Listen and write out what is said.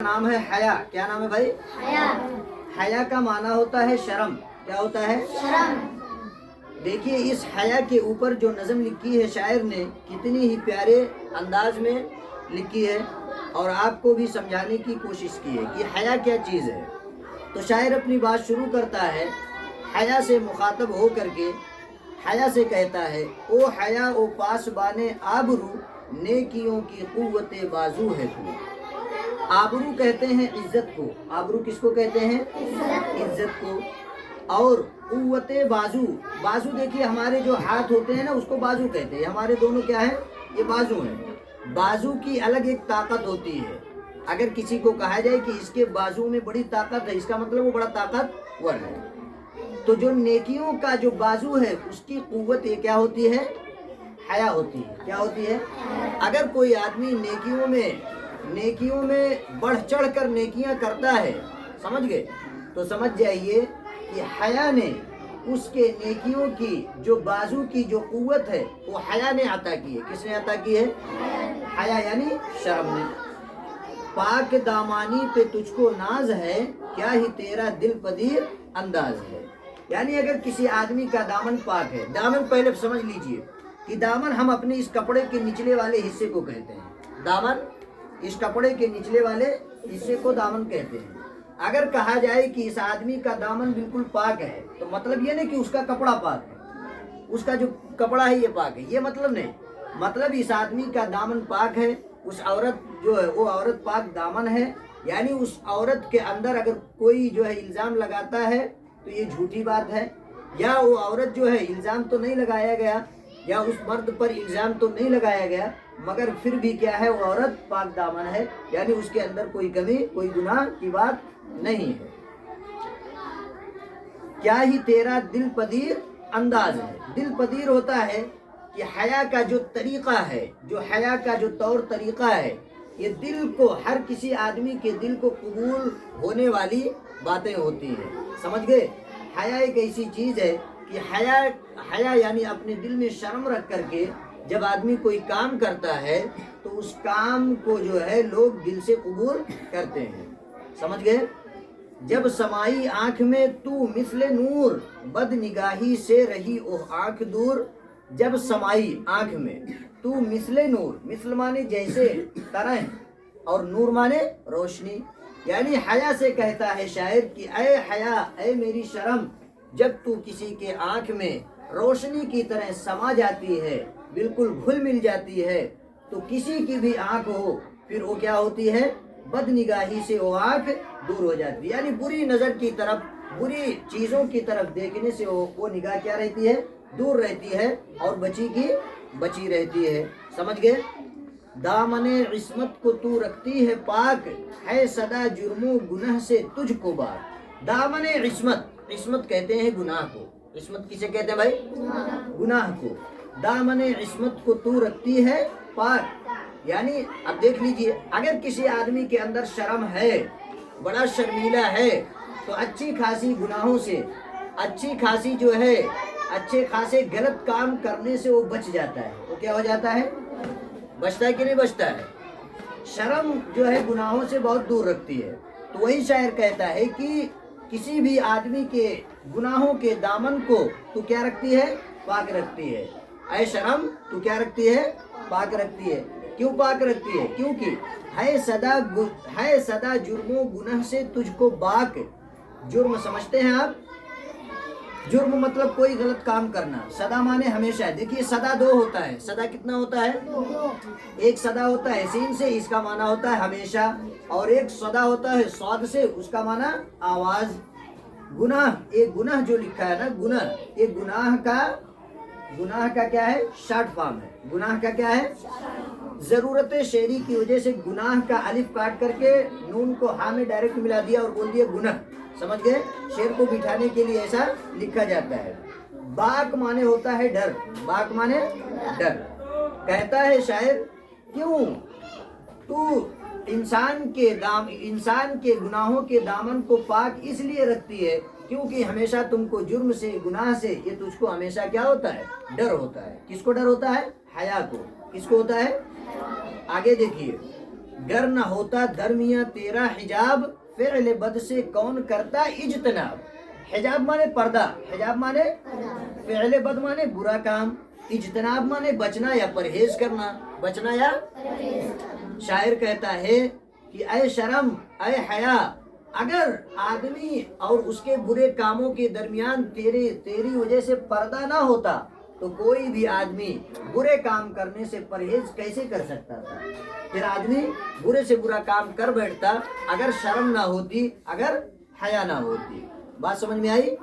नाम है हया। क्या नाम है भाई? हया। हया का माना होता है शर्म। क्या होता है? शर्म। देखिए इस हया के ऊपर जो नज़म लिखी है शायर ने कितनी ही प्यारे अंदाज में लिखी है और आपको भी समझाने की कोशिश की है कि हया क्या चीज़ है। तो शायर अपनी बात शुरू करता है हया से मुखातब हो करके, हया से कहता है ओ हया ओ पासबाने आबरू, नेकियों की कुव्वते बाजू है तू। आबरू कहते हैं इज्जत को। आबरू किसको कहते हैं? इज्जत को। और कुव्वते बाजू, बाजू देखिए हमारे जो हाथ होते हैं ना उसको बाजू कहते हैं। हमारे दोनों क्या है? ये बाजू हैं। बाजू की अलग एक ताकत होती है। अगर किसी को कहा जाए कि इसके बाजू में बड़ी ताकत है, इसका मतलब वो बड़ा ताकतवर है। तो जो नेकियों का जो बाजू है उसकी कुव्वत ये क्या होती है? हया होती है। क्या होती है? अगर कोई आदमी नेकियों में बढ़ चढ़ कर नेकियां करता है, समझ गए, तो समझ जाइए कि हया ने उसके नेकियों की जो बाजू की जो कुव्वत है वो हया ने अता की है। किसने अता की है? हया यानी शर्म ने। पाक दामानी पे तुझको नाज है, क्या ही तेरा दिल पदीर अंदाज है। यानी अगर किसी आदमी का दामन पाक है, दामन पहले समझ लीजिए कि दामन हम अपने इस कपड़े के निचले वाले हिस्से को कहते हैं। दामन इस कपड़े के निचले वाले हिस्से को दामन कहते हैं। अगर कहा जाए कि इस आदमी का दामन बिल्कुल पाक है तो मतलब ये नहीं कि उसका कपड़ा पाक है, उसका जो कपड़ा है ये पाक है, ये मतलब नहीं। मतलब इस आदमी का दामन पाक है, उस औरत जो है वो औरत पाक दामन है। यानी उस औरत के अंदर अगर कोई जो है इल्ज़ाम लगाता है तो ये झूठी बात है। या वो औरत जो है इल्ज़ाम तो नहीं लगाया गया या उस मर्द पर इल्ज़ाम तो नहीं लगाया गया, मगर फिर भी क्या है, वो औरत पाक दामन है। यानी उसके अंदर कोई कमी कोई गुनाह की बात नहीं है। क्या ही तेरा दिल पदीर अंदाज है। दिल पदीर होता है कि हया का जो तरीक़ा है, जो हया का जो तौर तरीक़ा है, ये दिल को, हर किसी आदमी के दिल को कबूल होने वाली बातें होती हैं। समझ गए? हया एक ऐसी चीज़ है कि हया यानी अपने दिल में शर्म रख करके जब आदमी कोई काम करता है तो उस काम को जो है लोग दिल से कबूल करते हैं। समझ गए? जब समाई आँख में तू मिसले नूर, बद निगाही से रही ओह आँख दूर। जब समाई आँख में तू मिसले नूर, मिसल माने जैसे तरह और नूर माने रोशनी। यानी हया से कहता है शायर कि ऐ हया, ऐ मेरी शर्म, जब तू किसी के आँख में रोशनी की तरह समा जाती है, बिल्कुल घुल मिल जाती है, तो किसी की भी आँख हो फिर वो क्या होती है? बद निगाही से वो आँख दूर हो जाती है। यानी बुरी नज़र की तरफ, बुरी चीज़ों की तरफ देखने से वो निगाह क्या रहती है? दूर रहती है और बची की बची रहती है। समझ गए? दामने इस्मत को तू रखती है पाक, है सदा जुर्मो गुनाह से तुझको बाक। दामने इस्मत, इस्मत कहते हैं गुनाह को। इस्मत किसे कहते हैं भाई? गुनाह को। दामने इस्मत को तू रखती है पाक, यानी अब देख लीजिए, अगर किसी आदमी के अंदर शर्म है, बड़ा शर्मीला है, तो अच्छी खासी गुनाहों से, अच्छी खासी जो है, अच्छे खासे गलत काम करने से वो बच जाता है। वो क्या हो जाता है? बचता है कि नहीं बचता है? शर्म जो है गुनाहों से बहुत दूर रखती है। तो वही शायर कहता है कि किसी भी आदमी के गुनाहों के दामन को तू क्या रखती है? पाक रखती है। ऐ शर्म, तू क्या रखती है? पाक रखती है। क्यों पाक रखती है? क्योंकि है सदा जुर्मो गुनाह से तुझको बाक। जुर्म समझते हैं आप? जुर्म मतलब कोई गलत काम करना। सदा माने हमेशा। देखिए सदा दो होता है। सदा कितना होता है? एक सदा होता है सीन से, इसका माना होता है हमेशा, और एक सदा होता है स्वाद से, उसका माना आवाज। गुनाह, एक गुनाह जो लिखा है ना, गुनाह, एक गुनाह का क्या है? शॉर्ट फॉर्म है। गुनाह का क्या है? जरूरत शेरी की वजह से गुनाह का अलिफ काट करके नून को हा में डायरेक्ट मिला दिया और बोल दिया गुनाह। समझ गए? शेर को बिठाने के लिए ऐसा लिखा जाता है। बाक माने होता है डर। बाक माने डर। कहता है शायर, क्यों तू इंसान के गुनाहों के दामन को पाक इसलिए रखती है क्योंकि हमेशा तुमको जुर्म से, गुनाह से, ये तुझको हमेशा क्या होता है? डर होता है। किसको डर होता है? हया को। किसको होता है? आगे देखिए, گر نہ ہوتا درمیاں تیرا حجاب فعل بد سے کون کرتا اجتناب. حجاب مانے پردہ، حجاب مانے فعل بد مانے برا کام، اجتناب مانے بچنا یا پرہیز کرنا، بچنا یا شاعر کہتا ہے کہ اے شرم اے حیا، اگر آدمی اور اس کے برے کاموں کے درمیان تیری وجہ سے پردہ نہ ہوتا تو کوئی بھی آدمی برے کام کرنے سے پرہیز کیسے کر سکتا تھا؟ پھر آدمی برے سے برا کام کر بیٹھتا اگر شرم نہ ہوتی، اگر حیا نہ ہوتی. بات سمجھ میں آئی؟